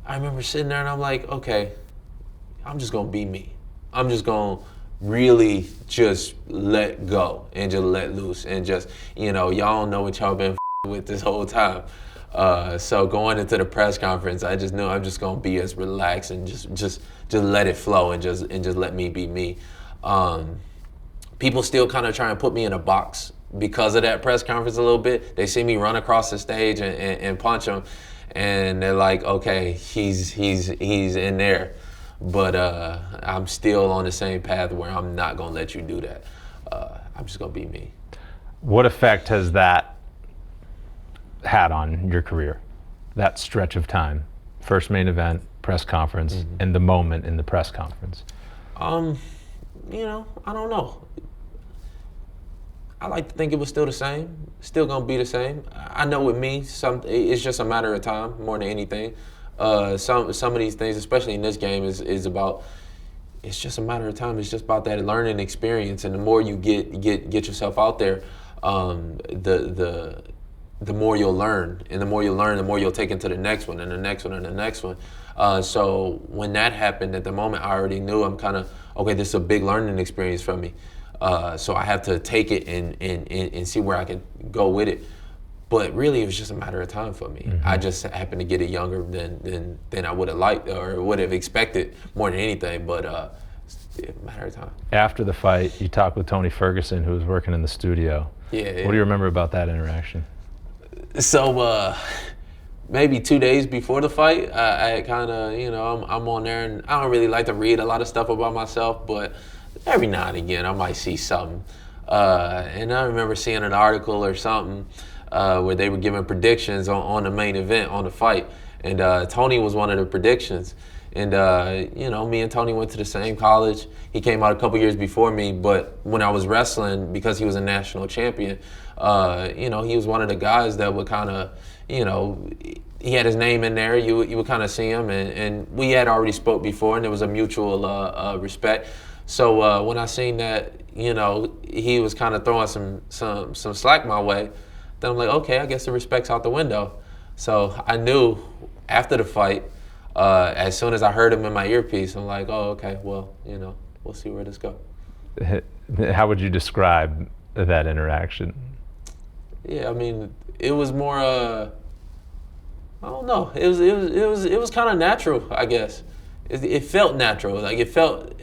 I remember sitting there and I'm like, okay, I'm just gonna be me. I'm just gonna really just let go and just let loose and just, y'all don't know what y'all been with this whole time. So going into the press conference, I just knew I'm just gonna be as relaxed and just let it flow and just let me be me. People still kind of try and put me in a box because of that press conference a little bit. They see me run across the stage and punch him, and they're like, okay, he's in there. But I'm still on the same path where I'm not gonna let you do that. I'm just gonna be me. What effect has that had on your career? That stretch of time, first main event, press conference, and the moment in the press conference. I don't know. I like to think it was still the same. Still gonna be the same. I know with me, it's just a matter of time more than anything. Some of these things, especially in this game, is about. It's just a matter of time. It's just about that learning experience, and the more you get yourself out there, the more you'll learn, and the more you learn, the more you'll take into the next one, and the next one, and the next one. So when that happened, at the moment, I already knew I'm kind of okay. This is a big learning experience for me. So I have to take it and see where I can go with it. But really, it was just a matter of time for me. I just happened to get it younger than I would have liked or would have expected more than anything. But it's a matter of time. After the fight, you talked with Tony Ferguson, who was working in the studio. Yeah. What do you remember about that interaction? So maybe 2 days before the fight, I kind of, I'm on there, and I don't really like to read a lot of stuff about myself, but every now and again, I might see something. And I remember seeing an article or something where they were giving predictions on the main event, on the fight. And Tony was one of the predictions. And, me and Tony went to the same college. He came out a couple years before me, but when I was wrestling, because he was a national champion, he was one of the guys that would kind of, he had his name in there. You would kind of see him. And we had already spoke before, and there was a mutual respect. So when I seen that, he was kind of throwing some slack my way, then I'm like, okay, I guess the respect's out the window. So I knew after the fight, as soon as I heard him in my earpiece, I'm like, oh, okay, well, we'll see where this goes. How would you describe that interaction? Yeah, I mean, it was more, I don't know. It was kind of natural, I guess. It felt natural. Like it felt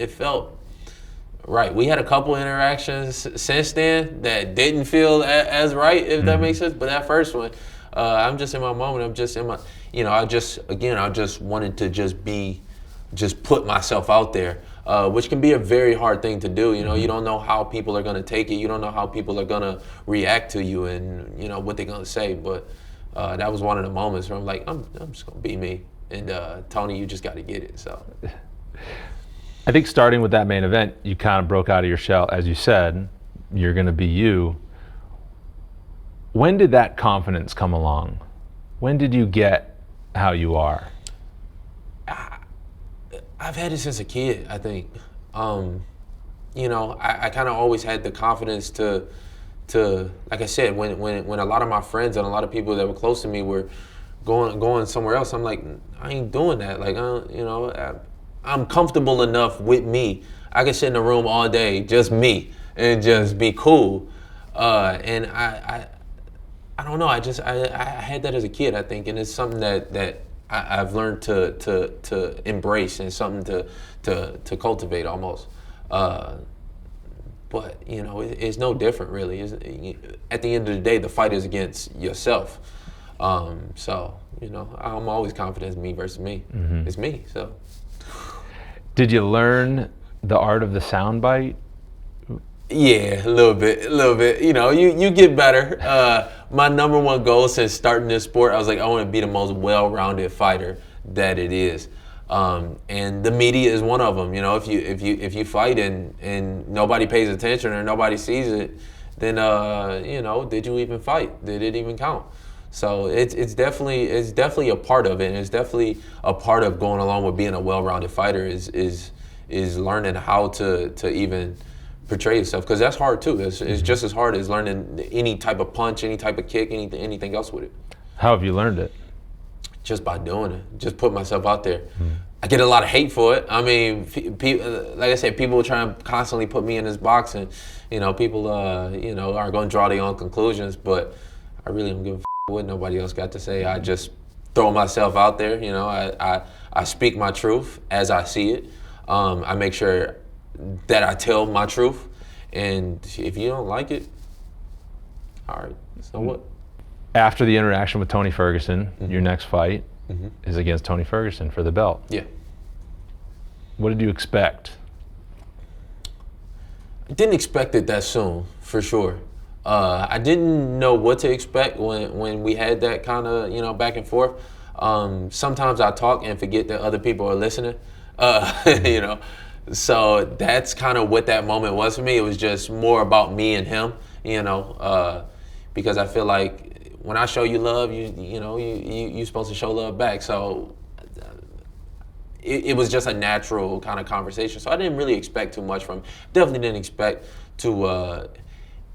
right. We had a couple interactions since then that didn't feel as right, if that makes sense. But that first one, I'm just in my moment. I'm just in my, I just wanted to just put myself out there, which can be a very hard thing to do. You don't know how people are going to take it. You don't know how people are going to react to you and, what they're going to say. But that was one of the moments where I'm like, I'm just going to be me. And Tony, you just got to get it. So. I think starting with that main event, you kind of broke out of your shell. As you said, you're going to be you. When did that confidence come along? When did you get how you are? I've had it since a kid, I think. I kind of always had the confidence to, like I said, when a lot of my friends and a lot of people that were close to me were going somewhere else, I'm like, I ain't doing that. Like, I'm comfortable enough with me. I can sit in the room all day, just me, and just be cool. And I don't know. I had that as a kid, I think, and it's something that I've learned to embrace and something to cultivate almost. But it's no different, really. At the end of the day, the fight is against yourself. So I'm always confident it's me versus me. It's me. So. Did you learn the art of the soundbite? Yeah, a little bit. You get better. My number one goal since starting this sport, I was like, I want to be the most well-rounded fighter that it is. And the media is one of them. If you fight and nobody pays attention or nobody sees it, then did you even fight? Did it even count? So it's definitely a part of it, and it's definitely a part of going along with being a well-rounded fighter is learning how to even portray yourself, because that's hard too. It's just as hard as learning any type of punch, any type of kick, anything else with it. How have you learned it? Just by doing it, just put myself out there. I get a lot of hate for it. I mean, like I said, people try and constantly put me in this box, and people are going to draw their own conclusions. But I really don't give a what nobody else got to say. I just throw myself out there. I speak my truth as I see it. I make sure that I tell my truth, and if you don't like it, all right, so what? After the interaction with Tony Ferguson, your next fight is against Tony Ferguson for the belt. Yeah. What did you expect? I didn't expect it that soon, for sure. I didn't know what to expect when we had that kind of, back and forth. Sometimes I talk and forget that other people are listening, So that's kind of what that moment was for me. It was just more about me and him, because I feel like when I show you love, you're supposed to show love back. So it was just a natural kind of conversation. So I didn't really expect too much from him. Definitely didn't expect to,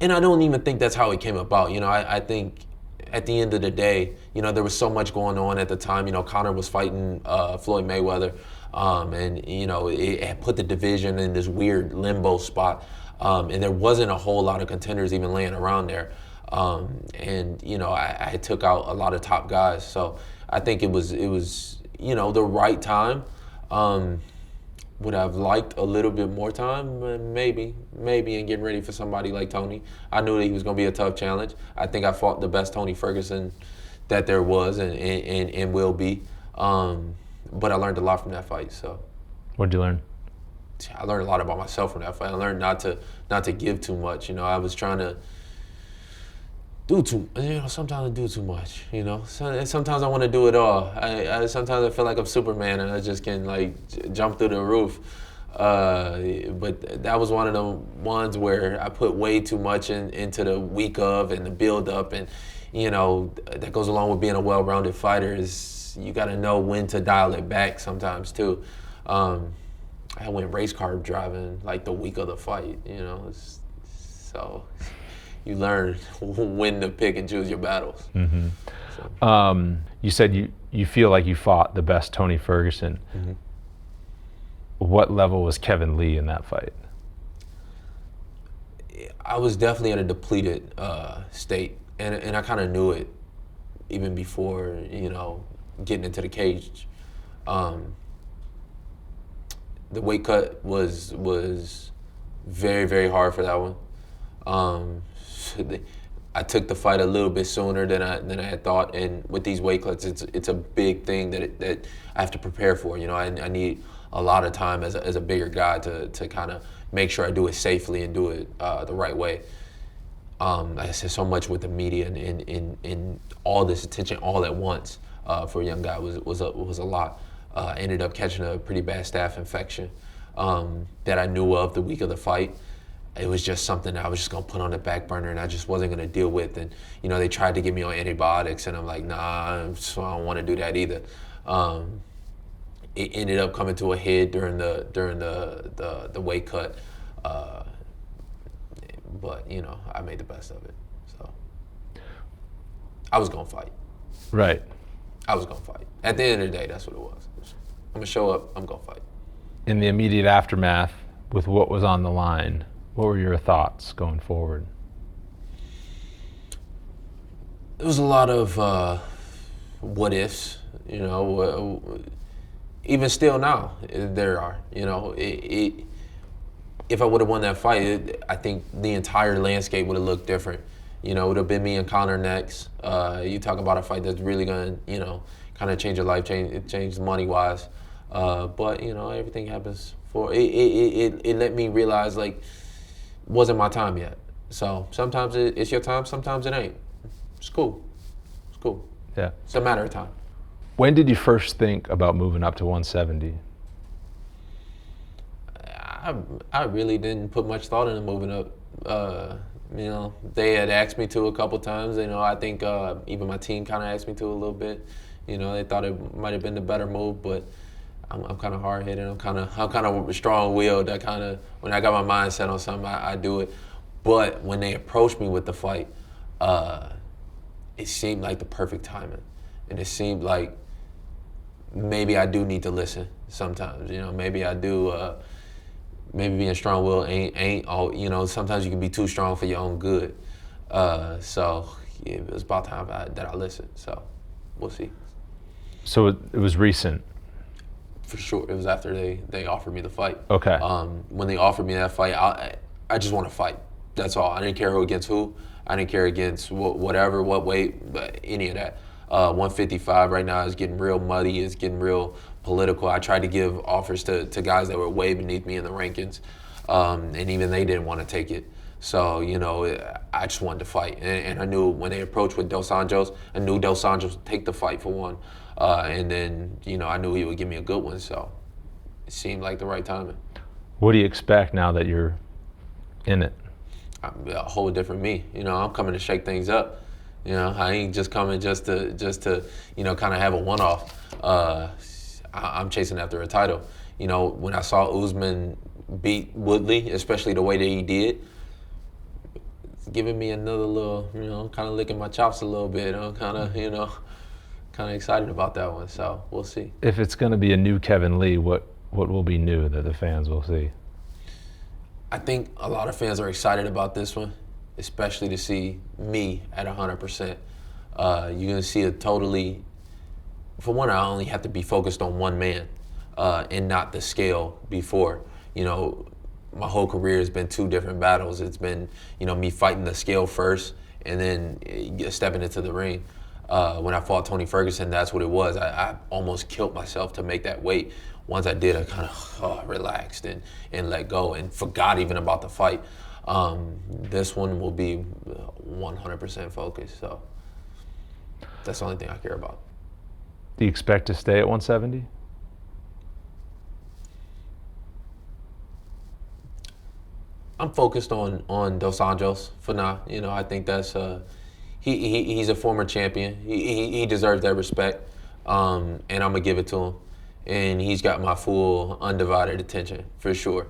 and I don't even think that's how it came about. I think at the end of the day, there was so much going on at the time. Conor was fighting Floyd Mayweather, and it had put the division in this weird limbo spot, and there wasn't a whole lot of contenders even laying around there. I took out a lot of top guys, so I think it was the right time. Would I've liked a little bit more time? Maybe, in getting ready for somebody like Tony. I knew that he was going to be a tough challenge. I think I fought the best Tony Ferguson that there was and will be. But I learned a lot from that fight. So, what did you learn? I learned a lot about myself from that fight. I learned not to give too much. I was trying to sometimes I do too much, and sometimes I want to do it all. Sometimes I feel like I'm Superman and I just can jump through the roof. But that was one of the ones where I put way too much into the week of and the build up, and that goes along with being a well-rounded fighter is you got to know when to dial it back sometimes too. I went race car driving the week of the fight, so. You learn when to pick and choose your battles. Mm-hmm. So. You said you feel like you fought the best Tony Ferguson. Mm-hmm. What level was Kevin Lee in that fight? I was definitely at a depleted state, and I kind of knew it even before getting into the cage. The weight cut was very, very hard for that one. I took the fight a little bit sooner than I had thought, and with these weight cuts, it's a big thing that I have to prepare for. I need a lot of time as a bigger guy to kind of make sure I do it safely and do it the right way. Like I said, so much with the media and all this attention all at once for a young guy was a lot. Ended up catching a pretty bad staph infection that I knew of the week of the fight. It was just something that I was just gonna put on the back burner, and I just wasn't gonna deal with. And they tried to get me on antibiotics, and I'm like, nah, so I don't want to do that either. It ended up coming to a head during the weight cut, but I made the best of it. So I was gonna fight. Right. I was gonna fight. At the end of the day, that's what it was. I'm gonna show up. I'm gonna fight. In the immediate aftermath, with what was on the line, what were your thoughts going forward? There was a lot of what ifs, even still now there are, if I would have won that fight, I think the entire landscape would have looked different. It would have been me and Conor next. You talk about a fight that's really going to, kind of change your life, change money-wise. But, everything happens for, it let me realize, wasn't my time yet. So sometimes it's your time, sometimes it ain't. It's cool. It's cool. Yeah. It's a matter of time. When did you first think about moving up to 170? I really didn't put much thought into moving up. They had asked me to a couple times. I think even my team kind of asked me to a little bit. They thought it might have been the better move, but I'm kind of hard-headed. I'm kind of strong-willed. When I got my mind set on something, I do it. But when they approached me with the fight, it seemed like the perfect timing, and it seemed like maybe I do need to listen sometimes. You know, maybe I do. Maybe being strong-willed ain't all. You know, sometimes you can be too strong for your own good. So yeah, it was about time that I listened. So we'll see. So it was recent. For sure, it was after they offered me the fight. Okay. When they offered me that fight, I just want to fight. That's all. I didn't care who against who. I didn't care against whatever, what weight, but any of that. 155 right now is getting real muddy. It's getting real political. I tried to give offers to guys that were way beneath me in the rankings, and even they didn't want to take it. So, you know, I just wanted to fight. And I knew when they approached with Dos Anjos, I knew Dos Anjos would take the fight for one. And then, you know, I knew he would give me a good one. So it seemed like the right timing. What do you expect now that you're in it? I'm a whole different me. You know, I'm coming to shake things up. You know, I ain't just coming just to you know, kind of have a one-off. I'm chasing after a title. You know, when I saw Usman beat Woodley, especially the way that he did, it's giving me another little, you know, kind of licking my chops a little bit. I'm kind of, you know, kind of excited about that one. So we'll see. If it's going to be a new Kevin Lee, what will be new that the fans will see? I think a lot of fans are excited about this one, especially to see me at 100%. You're going to see a totally, for one, I only have to be focused on one man and not the scale before. You know, my whole career has been two different battles. It's been, you know, me fighting the scale first and then stepping into the ring. When I fought Tony Ferguson, that's what it was. I almost killed myself to make that weight. Once I did, I kind of relaxed and let go and forgot even about the fight. This one will be 100% focused, so that's the only thing I care about. Do you expect to stay at 170? I'm focused on Dos Anjos for now. You know, I think that's he's a former champion. He deserves that respect, and I'm gonna give it to him. And he's got my full, undivided attention for sure.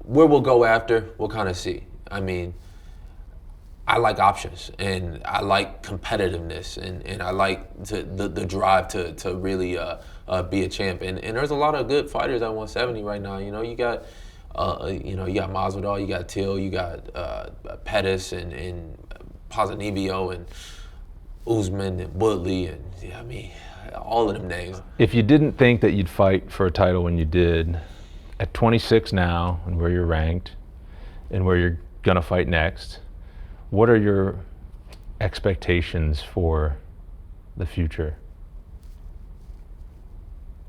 Where we'll go after, we'll kind of see. I mean, I like options, and I like competitiveness, and I like the drive to really be a champ. And there's a lot of good fighters at 170 right now. You know, you got you got Masvidal, you got Till, you got Pettis and Ponzinibbio and Usman and Woodley, and I mean, all of them names. If you didn't think that you'd fight for a title when you did, at 26 now, and where you're ranked, and where you're gonna fight next, what are your expectations for the future?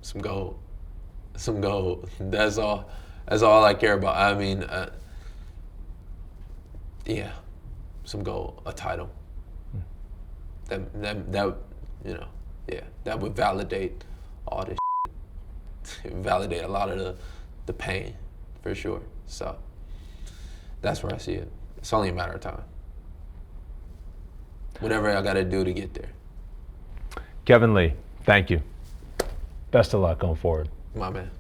Some gold. That's all I care about. I mean, yeah, some gold, a title. That you know, yeah, that would validate all this shit. Validate a lot of the pain, for sure. So that's where I see it. It's only a matter of time. Whatever I got to do to get there. Kevin Lee, thank you. Best of luck going forward. My man.